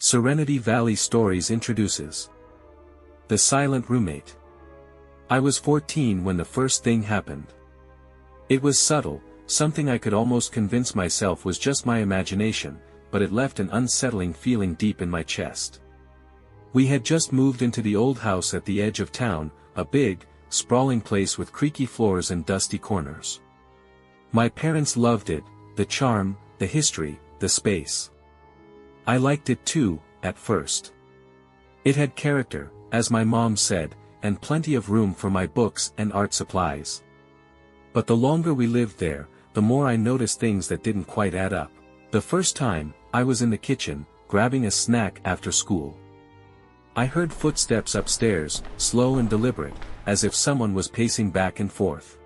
Serenity Valley Stories introduces The Silent Roommate. I was 14 when the first thing happened. It was subtle, something I could almost convince myself was just my imagination, but it left an unsettling feeling deep in my chest. We had just moved into the old house at the edge of town, a big, sprawling place with creaky floors and dusty corners. My parents loved it, the charm, the history, the space. I liked it too, at first. It had character, as my mom said, and plenty of room for my books and art supplies. But the longer we lived there, the more I noticed things that didn't quite add up. The first time, I was in the kitchen, grabbing a snack after school. I heard footsteps upstairs, slow and deliberate, as if someone was pacing back and forth.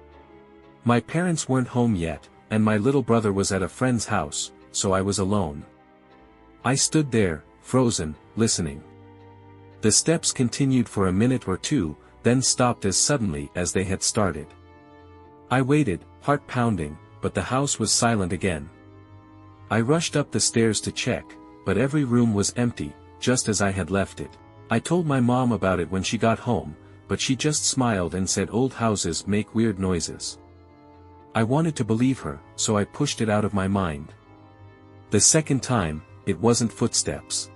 My parents weren't home yet, and my little brother was at a friend's house, so I was alone. I stood there, frozen, listening. The steps continued for a minute or two, then stopped as suddenly as they had started. I waited, heart pounding, but the house was silent again. I rushed up the stairs to check, but every room was empty, just as I had left it. I told my mom about it when she got home, but she just smiled and said old houses make weird noises. I wanted to believe her, so I pushed it out of my mind. The second time, it wasn't footsteps.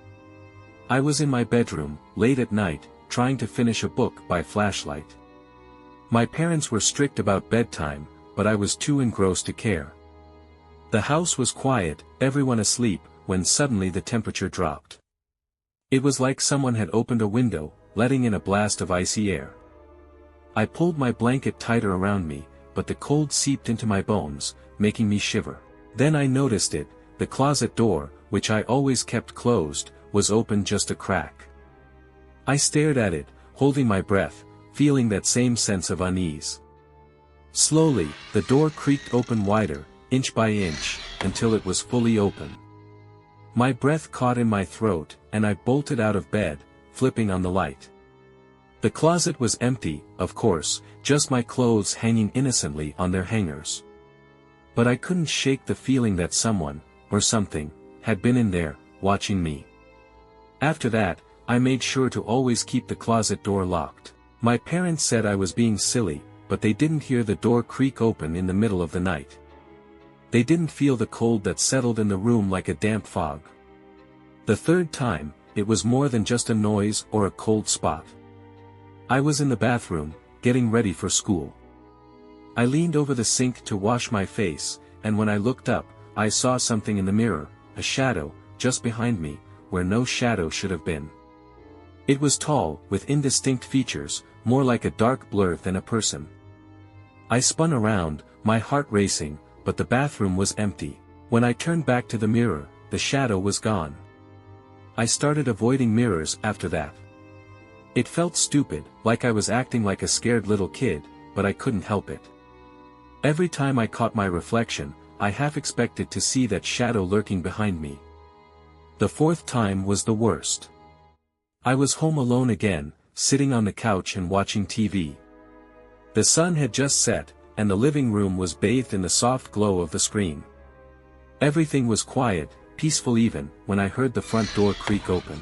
I was in my bedroom, late at night, trying to finish a book by flashlight. My parents were strict about bedtime, but I was too engrossed to care. The house was quiet, everyone asleep, when suddenly the temperature dropped. It was like someone had opened a window, letting in a blast of icy air. I pulled my blanket tighter around me, but the cold seeped into my bones, making me shiver. Then I noticed it, the closet door, which I always kept closed, was open just a crack. I stared at it, holding my breath, feeling that same sense of unease. Slowly, the door creaked open wider, inch by inch, until it was fully open. My breath caught in my throat, and I bolted out of bed, flipping on the light. The closet was empty, of course, just my clothes hanging innocently on their hangers. But I couldn't shake the feeling that someone, or something, had been in there, watching me. After that, I made sure to always keep the closet door locked. My parents said I was being silly, but they didn't hear the door creak open in the middle of the night. They didn't feel the cold that settled in the room like a damp fog. The third time, it was more than just a noise or a cold spot. I was in the bathroom, getting ready for school. I leaned over the sink to wash my face, and when I looked up, I saw something in the mirror, a shadow, just behind me, where no shadow should have been. It was tall, with indistinct features, more like a dark blur than a person. I spun around, my heart racing, but the bathroom was empty. When I turned back to the mirror, the shadow was gone. I started avoiding mirrors after that. It felt stupid, like I was acting like a scared little kid, but I couldn't help it. Every time I caught my reflection, I half expected to see that shadow lurking behind me. The fourth time was the worst. I was home alone again, sitting on the couch and watching TV. The sun had just set, and the living room was bathed in the soft glow of the screen. Everything was quiet, peaceful even, when I heard the front door creak open.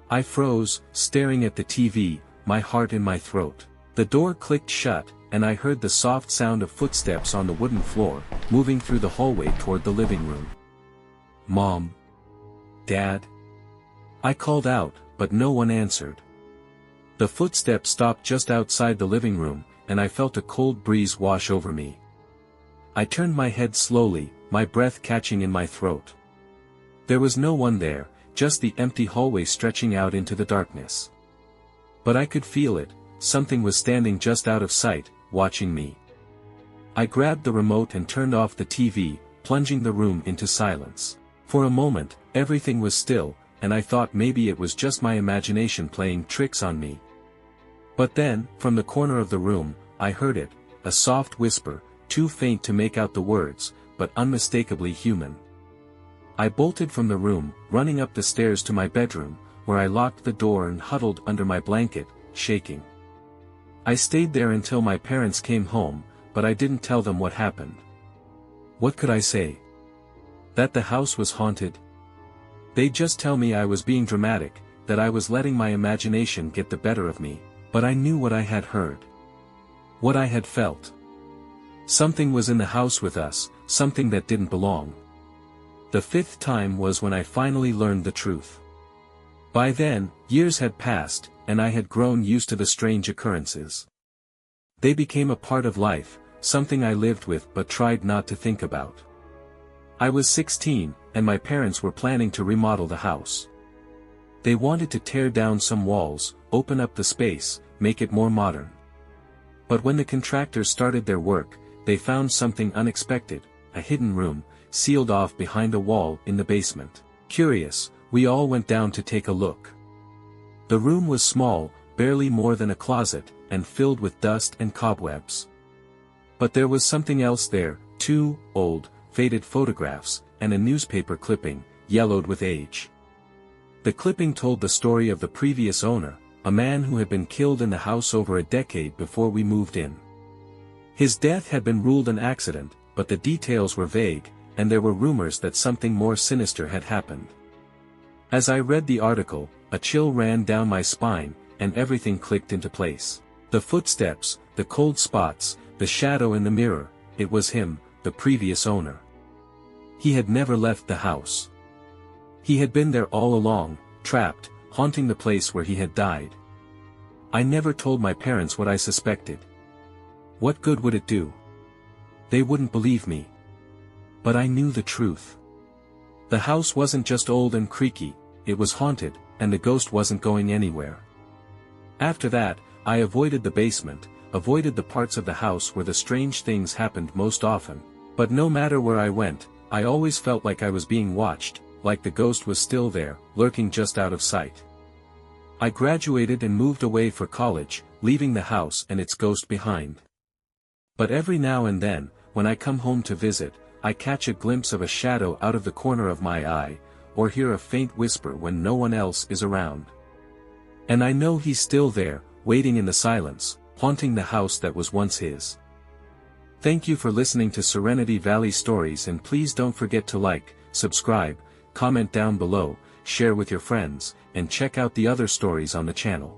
I froze, staring at the TV, my heart in my throat. The door clicked shut, and I heard the soft sound of footsteps on the wooden floor, moving through the hallway toward the living room. Mom? Dad? I called out, but no one answered. The footsteps stopped just outside the living room, and I felt a cold breeze wash over me. I turned my head slowly, my breath catching in my throat. There was no one there, just the empty hallway stretching out into the darkness. But I could feel it, something was standing just out of sight, watching me. I grabbed the remote and turned off the TV, plunging the room into silence. For a moment, everything was still, and I thought maybe it was just my imagination playing tricks on me. But then, from the corner of the room, I heard it, a soft whisper, too faint to make out the words, but unmistakably human. I bolted from the room, running up the stairs to my bedroom, where I locked the door and huddled under my blanket, shaking. I stayed there until my parents came home, but I didn't tell them what happened. What could I say? That the house was haunted? They'd just tell me I was being dramatic, that I was letting my imagination get the better of me, but I knew what I had heard. What I had felt. Something was in the house with us, something that didn't belong. The fifth time was when I finally learned the truth. By then, years had passed, and I had grown used to the strange occurrences. They became a part of life, something I lived with but tried not to think about. I was 16, and my parents were planning to remodel the house. They wanted to tear down some walls, open up the space, make it more modern. But when the contractors started their work, they found something unexpected, a hidden room, sealed off behind a wall in the basement. Curious, we all went down to take a look. The room was small, barely more than a closet, and filled with dust and cobwebs. But there was something else there, too: old, faded photographs, and a newspaper clipping, yellowed with age. The clipping told the story of the previous owner, a man who had been killed in the house over a decade before we moved in. His death had been ruled an accident, but the details were vague, and there were rumors that something more sinister had happened. As I read the article, a chill ran down my spine, and everything clicked into place. The footsteps, the cold spots, the shadow in the mirror, it was him, the previous owner. He had never left the house. He had been there all along, trapped, haunting the place where he had died. I never told my parents what I suspected. What good would it do? They wouldn't believe me. But I knew the truth. The house wasn't just old and creaky, it was haunted, and the ghost wasn't going anywhere. After that, I avoided the basement, avoided the parts of the house where the strange things happened most often, but no matter where I went, I always felt like I was being watched, like the ghost was still there, lurking just out of sight. I graduated and moved away for college, leaving the house and its ghost behind. But every now and then, when I come home to visit, I catch a glimpse of a shadow out of the corner of my eye, or hear a faint whisper when no one else is around. And I know he's still there, waiting in the silence, haunting the house that was once his. Thank you for listening to Serenity Valley Stories, and please don't forget to like, subscribe, comment down below, share with your friends, and check out the other stories on the channel.